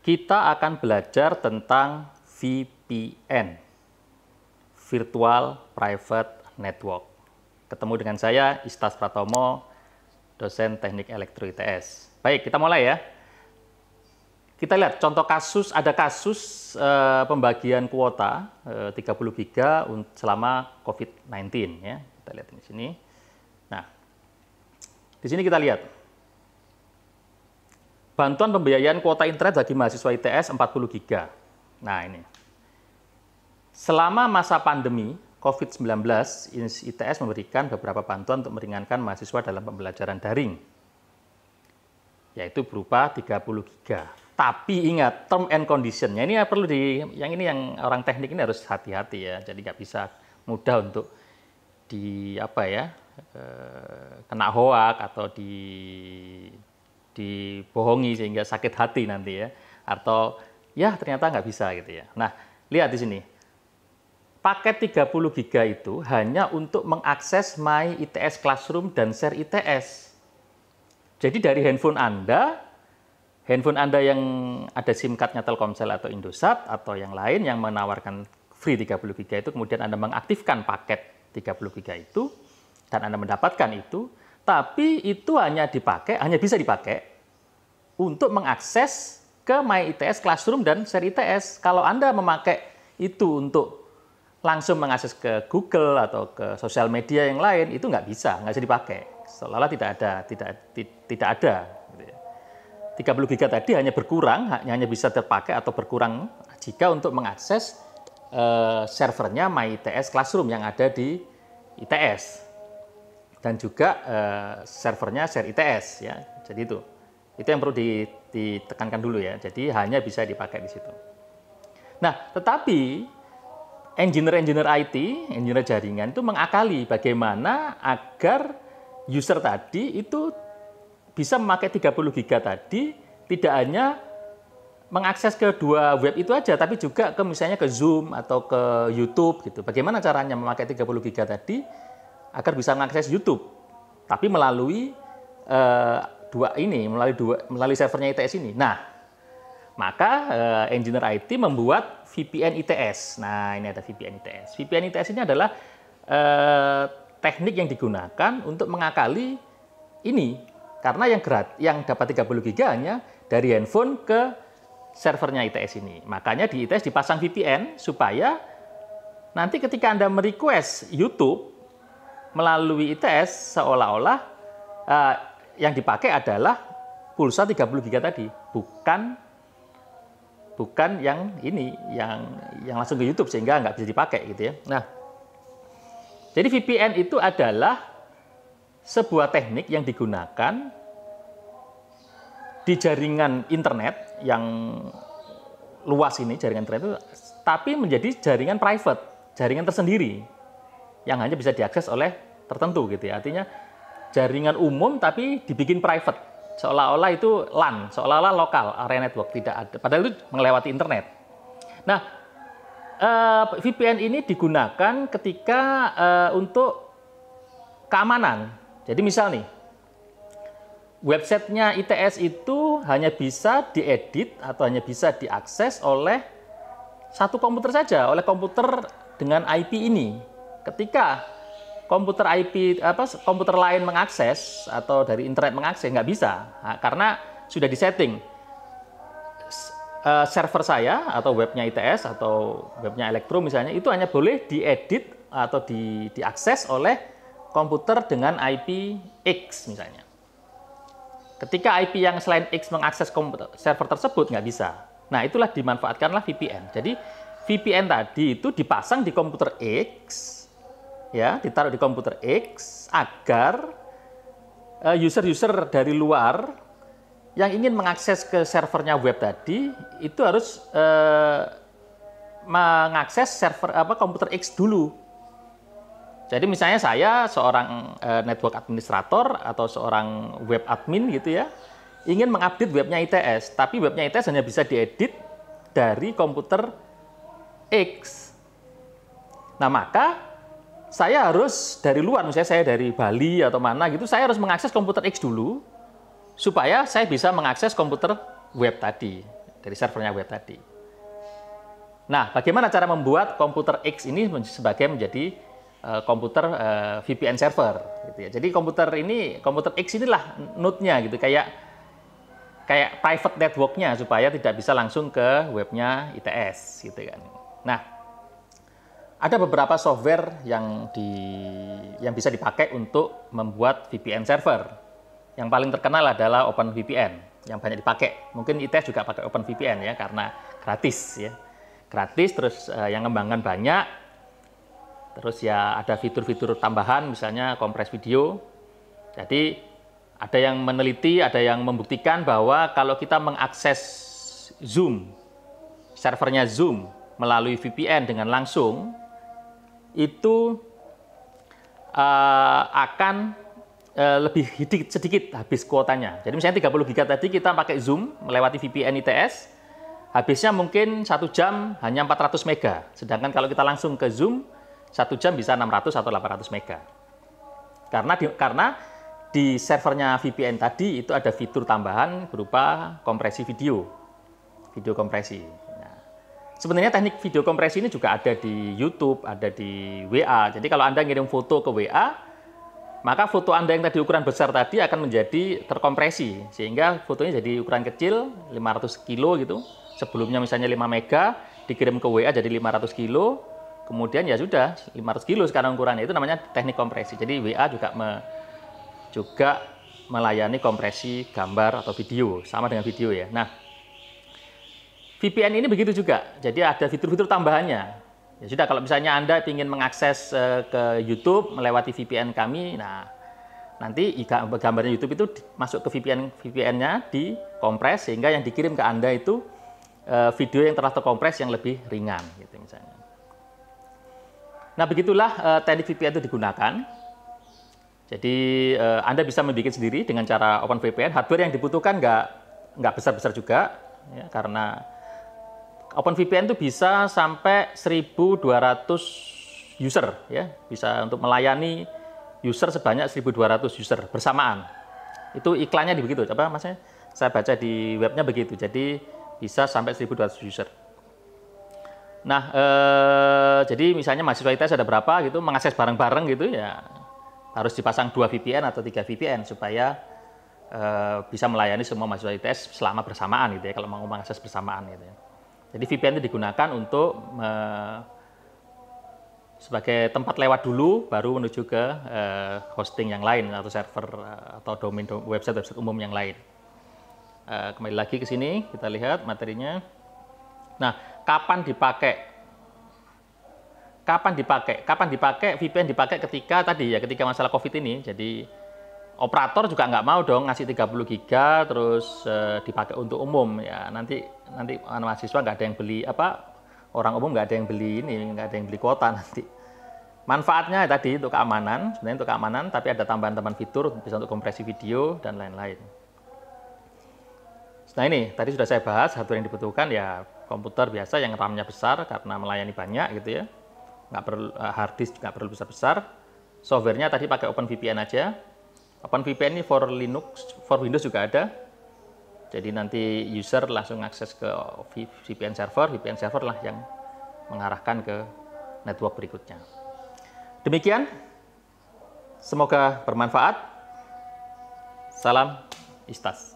Kita akan belajar tentang VPN, Virtual Private Network. Ketemu dengan saya, Istas Pratomo, dosen Teknik Elektro ITS. Baik, kita mulai ya. Kita lihat contoh kasus, ada kasus pembagian kuota 30 giga selama COVID-19 ya. Kita lihat di sini. Nah, di sini kita lihat bantuan pembiayaan kuota internet bagi mahasiswa ITS 40 giga. Nah, ini. Selama masa pandemi COVID-19, ITS memberikan beberapa bantuan untuk meringankan mahasiswa dalam pembelajaran daring, yaitu berupa 30 giga. Tapi ingat, term and condition-nya ini perlu yang orang teknik ini harus hati-hati ya. Jadi nggak bisa mudah untuk kena hoak atau dibohongi sehingga sakit hati nanti ya. Atau ya ternyata nggak bisa gitu ya. Nah, lihat di sini. Paket 30 giga itu hanya untuk mengakses My ITS Classroom dan Share ITS. Jadi dari handphone Anda yang ada SIM card-nya Telkomsel atau Indosat atau yang lain yang menawarkan free 30 giga itu, kemudian Anda mengaktifkan paket 30 giga itu dan Anda mendapatkan itu, tapi itu hanya bisa dipakai untuk mengakses ke My ITS Classroom dan Share ITS. Kalau Anda memakai itu untuk langsung mengakses ke Google atau ke sosial media yang lain, itu nggak bisa dipakai. Seolah-olah tidak ada. Gitu ya. 30 giga tadi hanya bisa terpakai atau berkurang jika untuk mengakses servernya My ITS Classroom yang ada di ITS dan juga servernya Share ITS ya. Jadi itu yang perlu ditekankan dulu ya. Jadi hanya bisa dipakai di situ. Nah, tetapi engineer IT, engineer jaringan itu mengakali bagaimana agar user tadi itu bisa memakai 30 giga tadi tidak hanya mengakses ke dua web itu aja, tapi juga misalnya ke Zoom atau ke YouTube gitu. Bagaimana caranya memakai 30 giga tadi agar bisa mengakses YouTube, tapi melalui melalui servernya ITS ini. Nah, maka engineer IT membuat VPN ITS. Nah, ini ada VPN ITS. VPN ITS ini adalah teknik yang digunakan untuk mengakali ini. Karena yang dapat 30 giga hanya dari handphone ke servernya ITS ini. Makanya di ITS dipasang VPN supaya nanti ketika Anda merequest YouTube melalui ITS, seolah-olah yang dipakai adalah pulsa 30 giga tadi, bukan yang langsung ke YouTube sehingga nggak bisa dipakai gitu ya. Nah, jadi VPN itu adalah sebuah teknik yang digunakan di jaringan internet yang luas ini, jaringan internet itu, tapi menjadi jaringan private, jaringan tersendiri yang hanya bisa diakses oleh tertentu gitu ya. Artinya jaringan umum tapi dibikin private, seolah-olah itu LAN, seolah-olah lokal area network, tidak ada, padahal itu melewati internet. Nah, VPN ini digunakan ketika untuk keamanan. Jadi misal nih, websitenya ITS itu hanya bisa diedit atau hanya bisa diakses oleh satu komputer saja, oleh komputer dengan IP ini. Ketika komputer lain mengakses atau dari internet mengakses, nggak bisa, karena sudah disetting. Server saya atau webnya ITS atau webnya Elektro misalnya, itu hanya boleh diedit atau diakses oleh komputer dengan IP X misalnya. Ketika IP yang selain X mengakses server tersebut nggak bisa. Nah, itulah dimanfaatkanlah VPN. Jadi VPN tadi itu dipasang di komputer X, ya, ditaruh di komputer X agar user-user dari luar yang ingin mengakses ke servernya web tadi itu harus mengakses komputer X dulu. Jadi misalnya saya seorang network administrator atau seorang web admin gitu ya, ingin mengupdate webnya ITS, tapi webnya ITS hanya bisa diedit dari komputer X. Nah, maka saya harus dari luar, misalnya saya dari Bali atau mana gitu, saya harus mengakses komputer X dulu supaya saya bisa mengakses komputer web tadi. dari servernya web tadi. Nah, bagaimana cara membuat komputer X ini menjadi komputer VPN server gitu ya. Jadi komputer X inilah node-nya gitu, kayak private network-nya supaya tidak bisa langsung ke webnya ITS gitu kan. Nah, ada beberapa software yang bisa dipakai untuk membuat VPN server. Yang paling terkenal adalah OpenVPN yang banyak dipakai. Mungkin ITS juga pakai OpenVPN ya karena gratis ya. Gratis, terus yang ngembangkan banyak. Terus ya ada fitur-fitur tambahan misalnya kompres video. Jadi ada yang meneliti, ada yang membuktikan bahwa kalau kita mengakses Zoom, servernya Zoom melalui VPN dengan langsung, itu akan lebih sedikit habis kuotanya. Jadi misalnya 30 GB tadi kita pakai Zoom melewati VPN ITS, habisnya mungkin 1 jam hanya 400 mega. Sedangkan kalau kita langsung ke Zoom, 1 jam bisa 600 atau 800 mega. Karena di servernya VPN tadi itu ada fitur tambahan berupa kompresi video kompresi. Sebenarnya teknik video kompresi ini juga ada di YouTube, ada di WA. Jadi kalau Anda ngirim foto ke WA, maka foto Anda yang tadi ukuran besar tadi akan menjadi terkompresi. Sehingga fotonya jadi ukuran kecil, 500 kilo gitu. Sebelumnya misalnya 5 mega, dikirim ke WA jadi 500 kilo. Kemudian ya sudah, 500 kilo sekarang ukurannya. Itu namanya teknik kompresi. Jadi WA juga melayani kompresi gambar atau video. Sama dengan video ya. Nah, VPN ini begitu juga, jadi ada fitur-fitur tambahannya. Ya sudah, kalau misalnya Anda ingin mengakses ke YouTube melewati VPN kami, nah nanti gambarnya YouTube itu masuk ke VPN-nya, dikompres sehingga yang dikirim ke Anda itu video yang telah terkompres yang lebih ringan, gitu misalnya. Nah begitulah teknik VPN itu digunakan. Jadi Anda bisa membuat sendiri dengan cara OpenVPN. Hardware yang dibutuhkan nggak besar-besar juga, ya, karena OpenVPN itu bisa sampai 1.200 user, ya, bisa untuk melayani user sebanyak 1.200 user bersamaan. Itu iklannya begitu, coba maksudnya saya baca di webnya begitu, jadi bisa sampai 1.200 user. Nah, jadi misalnya mahasiswa ITS ada berapa gitu, mengakses bareng-bareng gitu ya, harus dipasang 2 VPN atau 3 VPN supaya bisa melayani semua mahasiswa ITS selama bersamaan gitu ya, kalau mau mengakses bersamaan gitu ya. Jadi VPN itu digunakan untuk sebagai tempat lewat dulu, baru menuju ke hosting yang lain atau server atau domain website umum yang lain. Kembali lagi ke sini, kita lihat materinya. Nah, kapan dipakai? Kapan dipakai VPN dipakai ketika masalah COVID ini. Jadi operator juga nggak mau dong ngasih 30 giga terus dipakai untuk umum ya, nanti mahasiswa nggak ada yang beli, orang umum nggak ada yang beli nggak ada yang beli kuota nanti. Manfaatnya tadi untuk keamanan, sebenarnya untuk keamanan, tapi ada tambahan-tambahan fitur bisa untuk kompresi video dan lain-lain. Nah ini tadi sudah saya bahas hardware yang dibutuhkan ya, komputer biasa yang RAM-nya besar karena melayani banyak gitu ya, nggak perlu hard disk, nggak perlu besar-besar. Softwarenya tadi pakai OpenVPN aja. OpenVPN ini for Linux, for Windows juga ada. Jadi nanti user langsung akses ke VPN server lah yang mengarahkan ke network berikutnya. Demikian, semoga bermanfaat. Salam Istas.